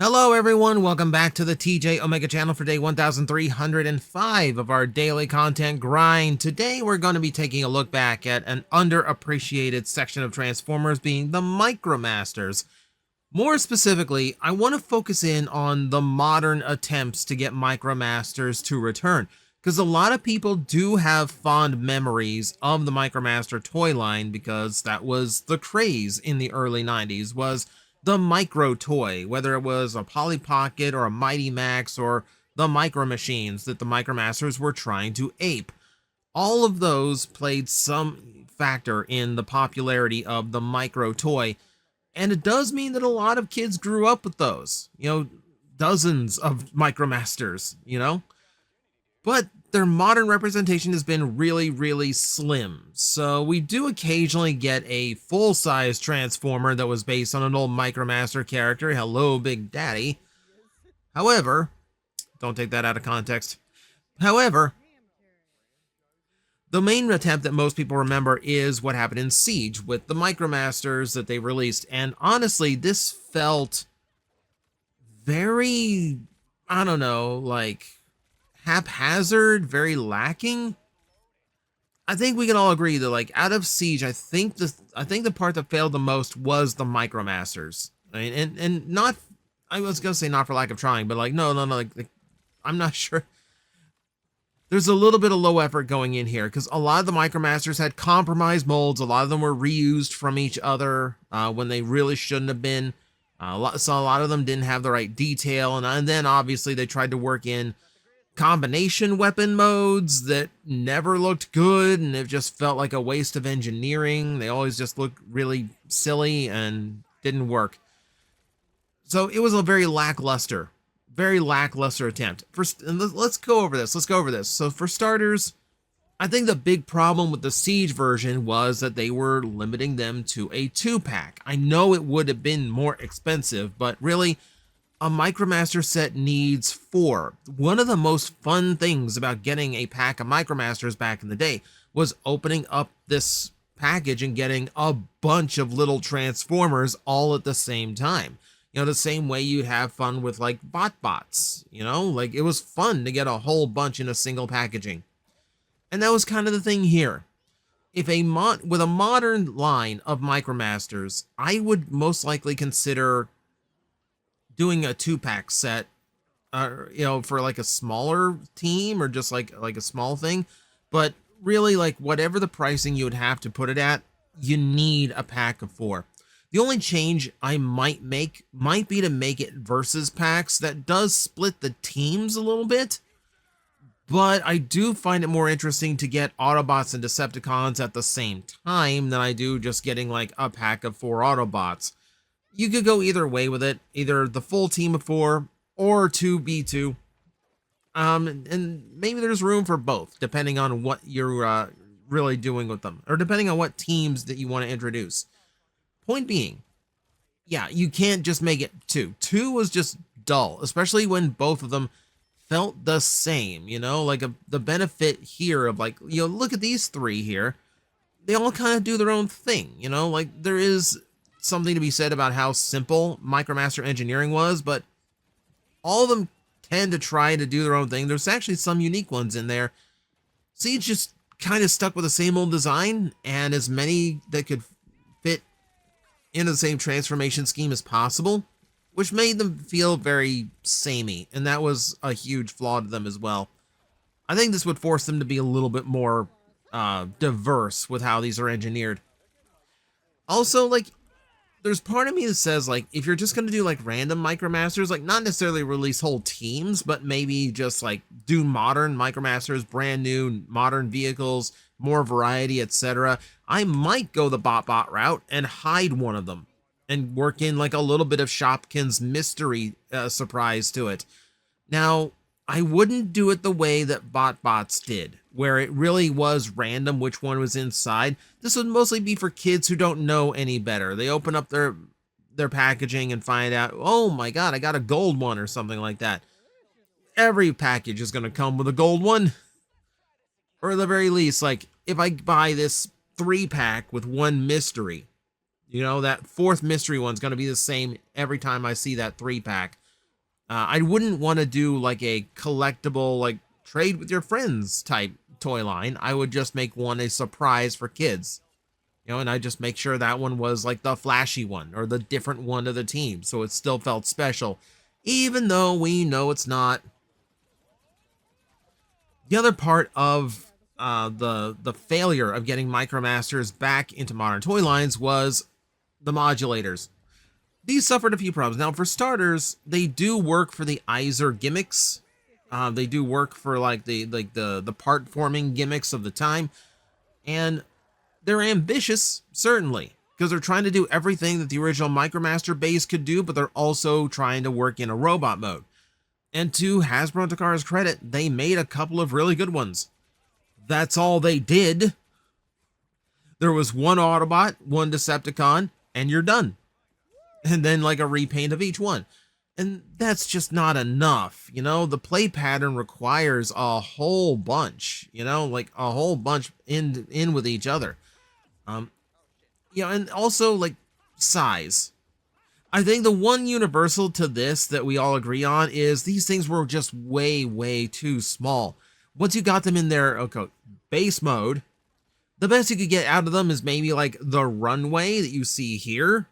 Hello everyone, welcome back to the TJOmega channel for day 1305 of our daily content grind. Today we're going to be taking a look back at an underappreciated section of Transformers, being the Micromasters. More specifically, I want to focus in on the modern attempts to get Micromasters to return, because a lot of people do have fond memories of the Micromaster toy line, because that was the craze in the early 90s, was the micro toy, whether it was a Polly Pocket or a Mighty Max or the Micro Machines that the Micromasters were trying to ape. All of those played some factor in the popularity of the micro toy, and it does mean that a lot of kids grew up with those. Dozens of Micromasters. But their modern representation has been really slim. So we do occasionally get a full-size Transformer that was based on an old Micromaster character. Hello, Big Daddy. However, don't take that out of context. However, the main attempt that most people remember is what happened in Siege with the Micromasters that they released. And honestly, this felt very, I don't know, like haphazard, very lacking. I think we can all agree that, like, out of Siege, I think the part that failed the most was the Micromasters. I mean, and not, I was gonna say not for lack of trying, but like no, like I'm not sure. There's a little bit of low effort going in here, because a lot of the Micromasters had compromised molds. A lot of them were reused from each other when they really shouldn't have been. So a lot of them didn't have the right detail, and then obviously they tried to work in combination weapon modes that never looked good, and it just felt like a waste of engineering. They always just looked really silly and didn't work. So it was a very lackluster attempt. Let's go over this. So for starters, I think the big problem with the Siege version was that they were limiting them to a 2-pack. I know it would have been more expensive, but really, a Micromaster set needs 4. One of the most fun things about getting a pack of Micromasters back in the day was opening up this package and getting a bunch of little Transformers all at the same time. The same way you'd have fun with like bots, like it was fun to get a whole bunch in a single packaging. And that was kind of the thing here. If with a modern line of Micromasters, I would most likely consider doing a 2-pack set, for like a smaller team or just like a small thing. But really, like, whatever the pricing you would have to put it at, you need a pack of 4. The only change I might make might be to make it versus packs. That does split the teams a little bit, but I do find it more interesting to get Autobots and Decepticons at the same time than I do just getting like a pack of 4 Autobots. You could go either way with it, either the full team of 4 or 2v2. And maybe there's room for both, depending on what you're really doing with them, or depending on what teams that you want to introduce. Point being, yeah, you can't just make it 2. 2 was just dull, especially when both of them felt the same, like the benefit here of like, look at these 3 here. They all kind of do their own thing, like there is something to be said about how simple Micromaster engineering was, but all of them tend to try to do their own thing. There's actually some unique ones in there. Siege just kind of stuck with the same old design and as many that could fit into the same transformation scheme as possible, which made them feel very samey, and that was a huge flaw to them as well. I think this would force them to be a little bit more diverse with how these are engineered. Also, like, there's part of me that says, like, if you're just going to do, like, random Micromasters, like, not necessarily release whole teams, but maybe just, like, do modern Micromasters, brand new, modern vehicles, more variety, etc. I might go the bot route and hide one of them and work in, like, a little bit of Shopkins mystery surprise to it. Now, I wouldn't do it the way that bots did, where it really was random which one was inside. This would mostly be for kids who don't know any better. They open up their packaging and find out, oh my god, I got a gold one or something like that. Every package is going to come with a gold one. Or at the very least, like, if I buy this 3-pack with 1 mystery, that 4th mystery one's going to be the same every time I see that 3-pack. I wouldn't want to do like a collectible, like trade with your friends type toy line. I would just make one a surprise for kids, and I just make sure that one was like the flashy one or the different one of the team, so it still felt special, even though we know it's not. The other part of the failure of getting Micromasters back into modern toy lines was the modulators. These suffered a few problems. Now, for starters, they do work for the Iser gimmicks. They do work for like the part forming gimmicks of the time, and they're ambitious, certainly, because they're trying to do everything that the original Micromaster base could do, but they're also trying to work in a robot mode. And to Hasbro and Takara's credit, they made a couple of really good ones. That's all they did. There was one Autobot, one Decepticon, and you're done. And then like a repaint of each one. And that's just not enough. The play pattern requires a whole bunch, like a whole bunch in with each other. And also like size. I think the one universal to this that we all agree on is these things were just way, way too small. Once you got them in their base mode, the best you could get out of them is maybe like the runway that you see here.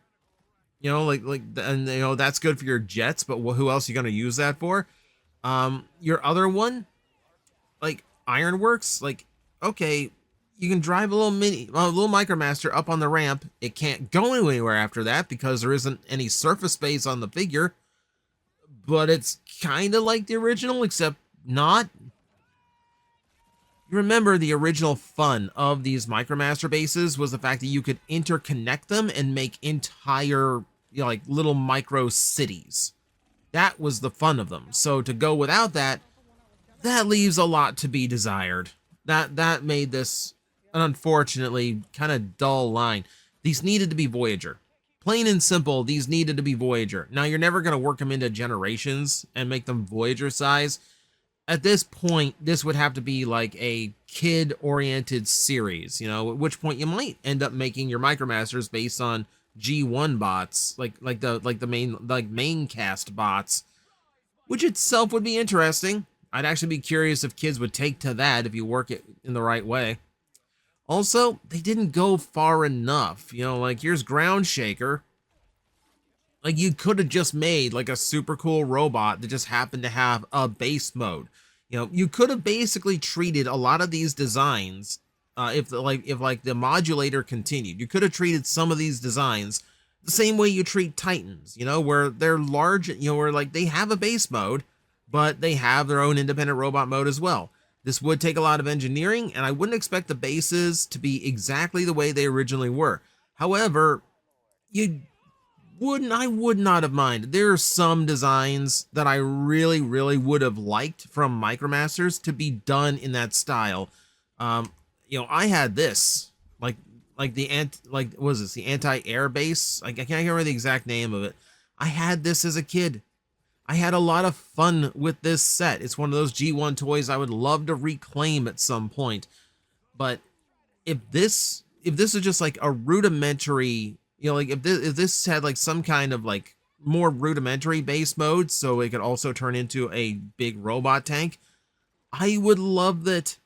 And that's good for your jets, but who else are you going to use that for? Your other one, like Ironworks, like, okay, you can drive a little Micromaster up on the ramp. It can't go anywhere after that because there isn't any surface space on the figure. But it's kind of like the original, except not. You remember the original fun of these Micromaster bases was the fact that you could interconnect them and make entire, like little micro cities. That was the fun of them. So to go without that, that leaves a lot to be desired. That made this an unfortunately kind of dull line. These needed to be Voyager. Plain and simple, these needed to be Voyager. Now, you're never going to work them into generations and make them Voyager size. At this point, this would have to be like a kid-oriented series, at which point you might end up making your Micromasters based on G1 bots, like the main cast bots, which itself would be interesting. I'd actually be curious if kids would take to that if you work it in the right way. Also, they didn't go far enough. Like here's Ground Shaker. Like you could have just made like a super cool robot that just happened to have a base mode. You could have basically treated a lot of these designs, if the modulator continued, you could have treated some of these designs the same way you treat Titans, where they're large, where like they have a base mode, but they have their own independent robot mode as well. This would take a lot of engineering, and I wouldn't expect the bases to be exactly the way they originally were. However, I would not have minded. There are some designs that I really, really would have liked from Micromasters to be done in that style. I had this, the anti-air base? I can't remember the exact name of it. I had this as a kid. I had a lot of fun with this set. It's one of those G1 toys I would love to reclaim at some point. But if this is just like a rudimentary, if this had like some kind of like more rudimentary base mode, so it could also turn into a big robot tank, I would love that.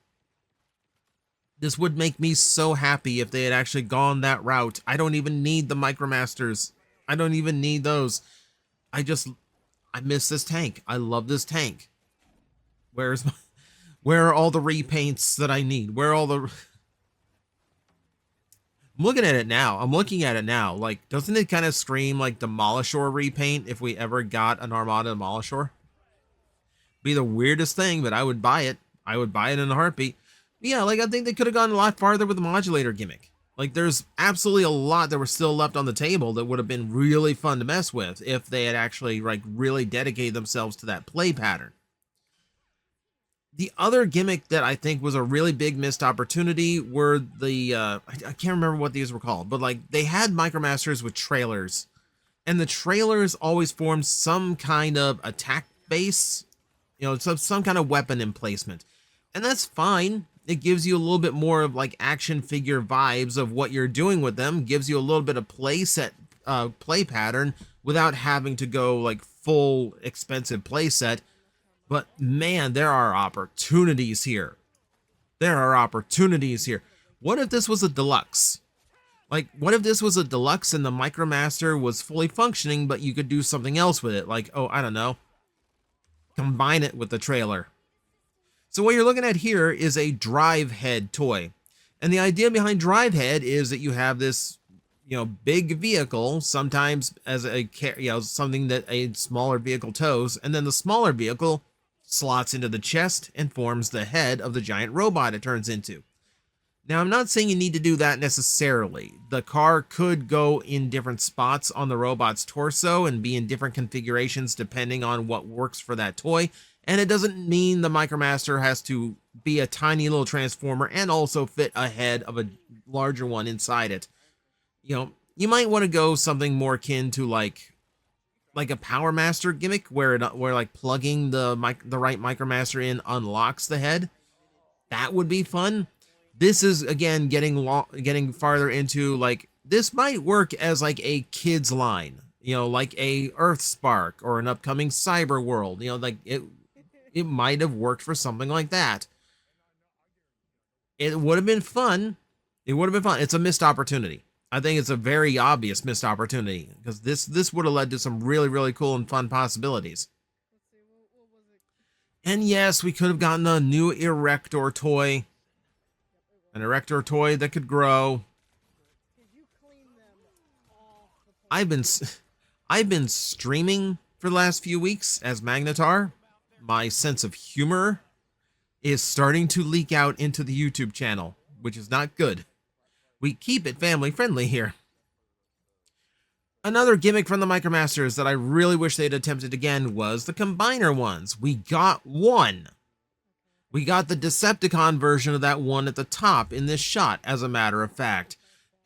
This would make me so happy if they had actually gone that route. I don't even need the Micromasters. I don't even need those. I miss this tank. I love this tank. Where are all the repaints that I need? Where are all the... I'm looking at it now. Like, doesn't it kind of scream like Demolishor repaint if we ever got an Armada Demolishor? Be the weirdest thing, but I would buy it. I would buy it in a heartbeat. But yeah, like I think they could have gone a lot farther with the modulator gimmick. Like there's absolutely a lot that were still left on the table that would have been really fun to mess with if they had actually like really dedicated themselves to that play pattern. The other gimmick that I think was a really big missed opportunity were the, I can't remember what these were called, but like they had Micromasters with trailers, and the trailers always formed some kind of attack base, some kind of weapon emplacement. And that's fine. It gives you a little bit more of like action figure vibes of what you're doing with them, gives you a little bit of play pattern without having to go like full expensive playset. But man, there are opportunities here. There are opportunities here. What if this was a deluxe? Like, what if this was a deluxe and the Micromaster was fully functioning, but you could do something else with it? Like, oh, I don't know, combine it with the trailer. So what you're looking at here is a drive head toy. And the idea behind drive head is that you have this, big vehicle, sometimes as a, something that a smaller vehicle tows, and then the smaller vehicle slots into the chest and forms the head of the giant robot it turns into. Now, I'm not saying you need to do that necessarily. The car could go in different spots on the robot's torso and be in different configurations depending on what works for that toy. And it doesn't mean the Micromaster has to be a tiny little transformer and also fit a head of a larger one inside it. You might want to go something more akin to like a Power Master gimmick where like plugging the right Micromaster in unlocks the head. That would be fun. This is, again, getting farther into, like, this might work as, like, a kid's line, like a Earthspark or an upcoming Cyber World, like, it might have worked for something like that. It would have been fun. It would have been fun. It's a missed opportunity. I think it's a very obvious missed opportunity, because this would have led to some really, really cool and fun possibilities. And yes, we could have gotten a new Erector toy. An Erector toy that could grow. I've been streaming for the last few weeks as Magnetar. My sense of humor is starting to leak out into the YouTube channel, which is not good. We keep it family friendly here. Another gimmick from the Micromasters that I really wish they'd attempted again was the combiner ones. We got one. We got the Decepticon version of that one at the top in this shot, as a matter of fact.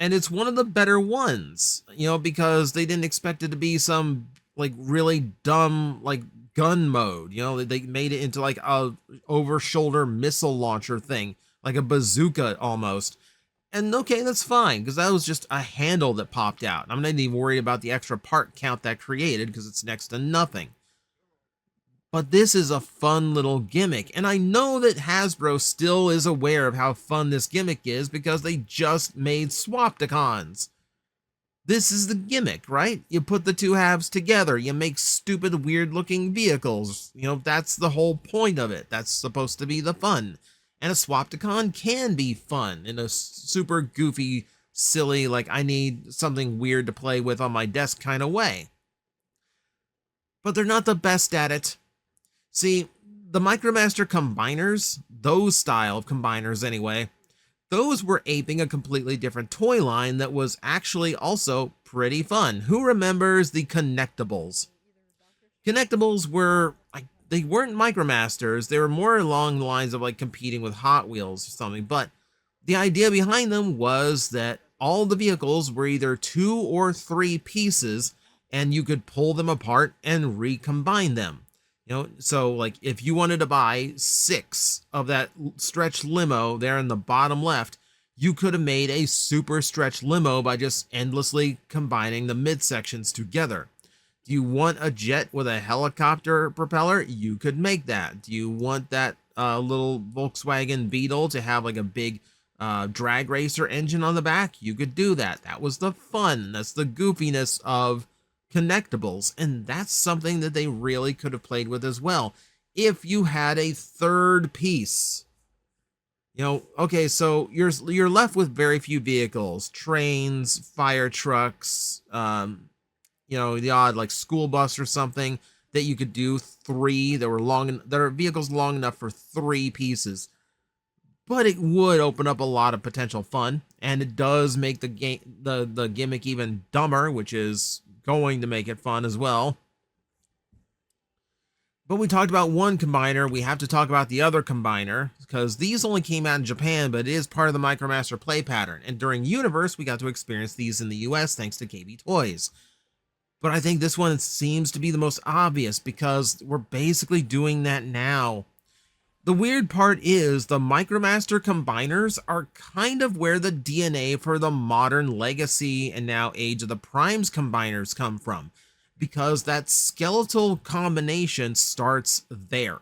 And it's one of the better ones, because they didn't expect it to be some, like, really dumb, like, gun mode. They made it into, like, a over-shoulder missile launcher thing, like a bazooka almost. And okay, that's fine, because that was just a handle that popped out. I'm not even worried about the extra part count that created, because it's next to nothing. But this is a fun little gimmick, and I know that Hasbro still is aware of how fun this gimmick is because they just made Swapticons. This is the gimmick, right? You put the two halves together, you make stupid, weird-looking vehicles. That's the whole point of it. That's supposed to be the fun. And a Swapticon can be fun in a super goofy, silly, like I need something weird to play with on my desk kind of way. But they're not the best at it. See, the Micromaster combiners, those style of combiners anyway, those were aping a completely different toy line that was actually also pretty fun. Who remembers the Connectables? Connectables were, they weren't Micromasters, they were more along the lines of like competing with Hot Wheels or something, but the idea behind them was that all the vehicles were either 2 or 3 pieces, and you could pull them apart and recombine them. So like if you wanted to buy 6 of that stretch limo there in the bottom left, you could have made a super stretch limo by just endlessly combining the midsections together. Do you want a jet with a helicopter propeller? You could make that. Do you want that little Volkswagen Beetle to have like a big drag racer engine on the back? You could do that. That was the fun. That's the goofiness of Connectables, and that's something that they really could have played with as well if you had a third piece. Okay, so you're left with very few vehicles, trains, fire trucks, the odd like school bus or something that you could do 3 that are vehicles long enough for 3 pieces. But it would open up a lot of potential fun, and it does make the gimmick even dumber, which is going to make it fun as well. But we talked about one combiner, we have to talk about the other combiner, because these only came out in Japan, but it is part of the Micromaster play pattern, and during Universe we got to experience these in the US thanks to KB Toys. But I think this one seems to be the most obvious, because we're basically doing that now. The weird part is the Micromaster combiners are kind of where the DNA for the modern Legacy and now Age of the Primes combiners come from. because that skeletal combination starts there.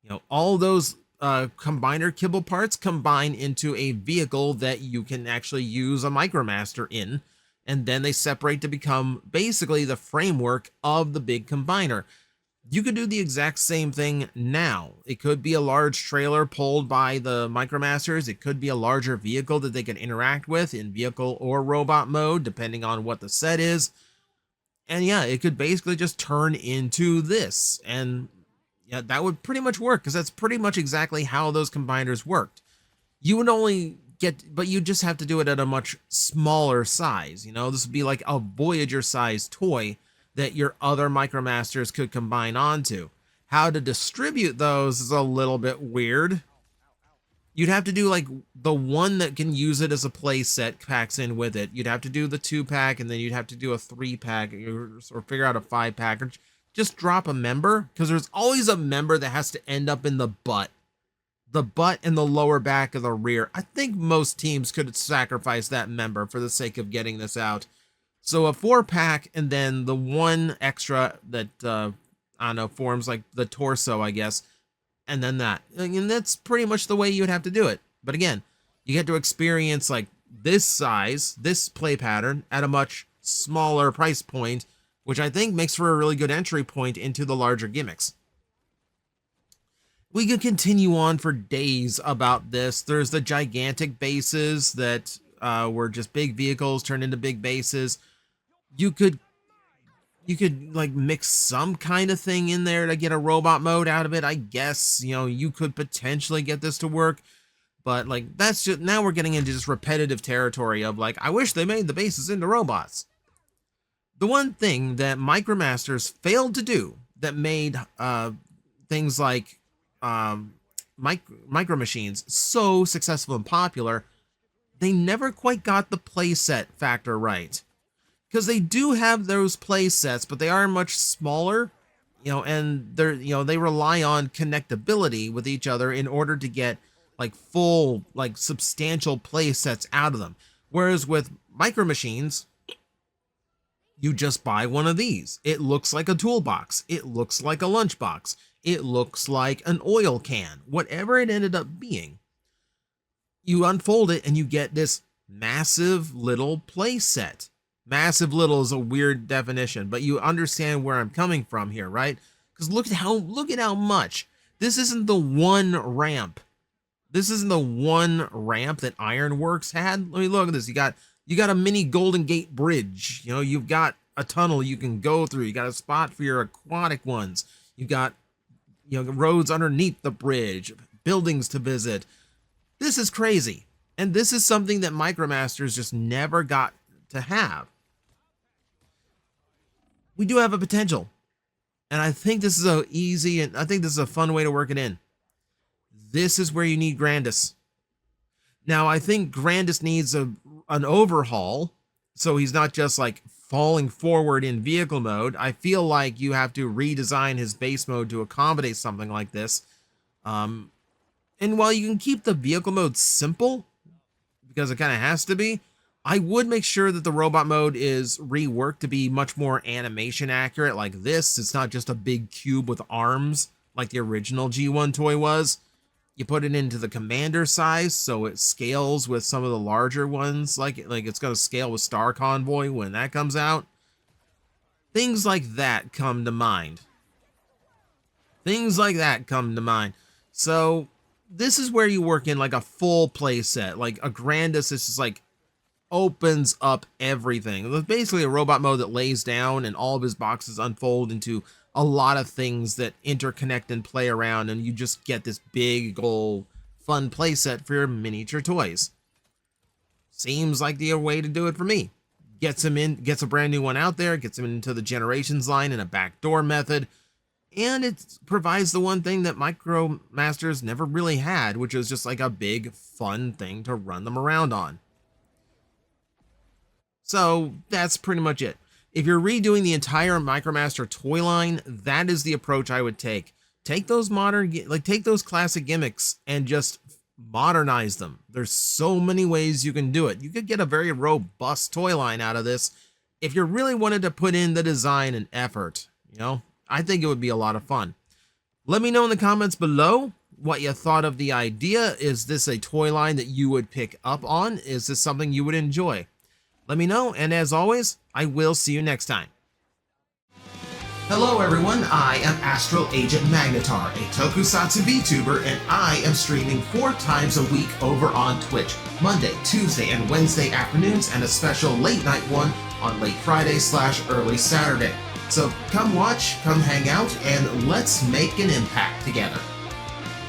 You know, all those combiner kibble parts combine into a vehicle that you can actually use a Micromaster in, and then they separate to become basically the framework of the big combiner. You could do the exact same thing now. It could be a large trailer pulled by the Micromasters. It could be a larger vehicle that they can interact with in vehicle or robot mode, depending on what the set is. And yeah, it could basically just turn into this. And yeah, that would pretty much work, because that's pretty much exactly how those combiners worked. You would only get, but you just have to do it at a much smaller size. You know, this would be like a Voyager size toy that your other Micromasters could combine onto. How to distribute those is a little bit weird. You'd have to do like the one that can use it as a play set packs in with it. You'd have to do the 2-pack, and then you'd have to do a 3-pack, or figure out a 5-pack, or just drop a member, because there's always a member that has to end up in the butt and the lower back of the rear. I think most teams could sacrifice that member for the sake of getting this out. So a 4-pack, and then the one extra that, I don't know, forms like the torso, I guess. And then that. And that's pretty much the way you'd have to do it. But again, you get to experience like this size, this play pattern at a much smaller price point, which I think makes for a really good entry point into the larger gimmicks. We could continue on for days about this. There's the gigantic bases that were just big vehicles turned into big bases. You could like mix some kind of thing in there to get a robot mode out of it, I guess. You know, you could potentially get this to work, but like that's just, now we're getting into just repetitive territory of like, I wish they made the bases into robots. The one thing that Micromasters failed to do that made things like Micro Machines so successful and popular, they never quite got the playset factor right. Because they do have those play sets, but they are much smaller, you know, and they're, you know, they rely on connectability with each other in order to get like full, like substantial play sets out of them. Whereas with Micro Machines, you just buy one of these. It looks like a toolbox. It looks like a lunchbox. It looks like an oil can. Whatever it ended up being, you unfold it and you get this massive little play set. Massive little is a weird definition, but you understand where I'm coming from here, right? Because look at how much. This isn't the one ramp. This isn't the one ramp that Ironworks had. Let me look at this. You got a mini Golden Gate Bridge. You know, you've got a tunnel you can go through. You got a spot for your aquatic ones. You got, you know, roads underneath the bridge, buildings to visit. This is crazy. And this is something that Micromasters just never got to have. We do have a potential, and I think this is a easy, and I think this is a fun way to work it in. This is where you need Grandis. Now, I think Grandis needs an overhaul, so he's not just like falling forward in vehicle mode. I feel like you have to redesign his base mode to accommodate something like this. And while you can keep the vehicle mode simple, because it kind of has to be, I would make sure that the robot mode is reworked to be much more animation accurate like this. It's not just a big cube with arms like the original G1 toy was. You put it into the commander size so it scales with some of the larger ones, like it's going to scale with Star Convoy when that comes out. Things like that come to mind. Things like that come to mind. So this is where you work in like a full play set. Like a Grandis is just like opens up everything. It's basically a robot mode that lays down and all of his boxes unfold into a lot of things that interconnect and play around, and you just get this big old fun play set for your miniature toys. Seems like the way to do it for me. Gets a brand new one out there, gets him into the Generations line in a backdoor method, and it provides the one thing that Micromasters never really had, which is just like a big fun thing to run them around on. So that's pretty much it. If you're redoing the entire Micromaster toy line, that is the approach I would take. Take those take those classic gimmicks and just modernize them. There's so many ways you can do it. You could get a very robust toy line out of this, if you really wanted to put in the design and effort, you know, I think it would be a lot of fun. Let me know in the comments below what you thought of the idea. Is this a toy line that you would pick up on? Is this something you would enjoy? Let me know, and as always, I will see you next time. Hello everyone, I am Astral Agent Magnetar, a tokusatsu VTuber, and I am streaming 4 times a week over on Twitch, Monday, Tuesday, and Wednesday afternoons, and a special late night one on late Friday/early Saturday. So come watch, come hang out, and let's make an impact together.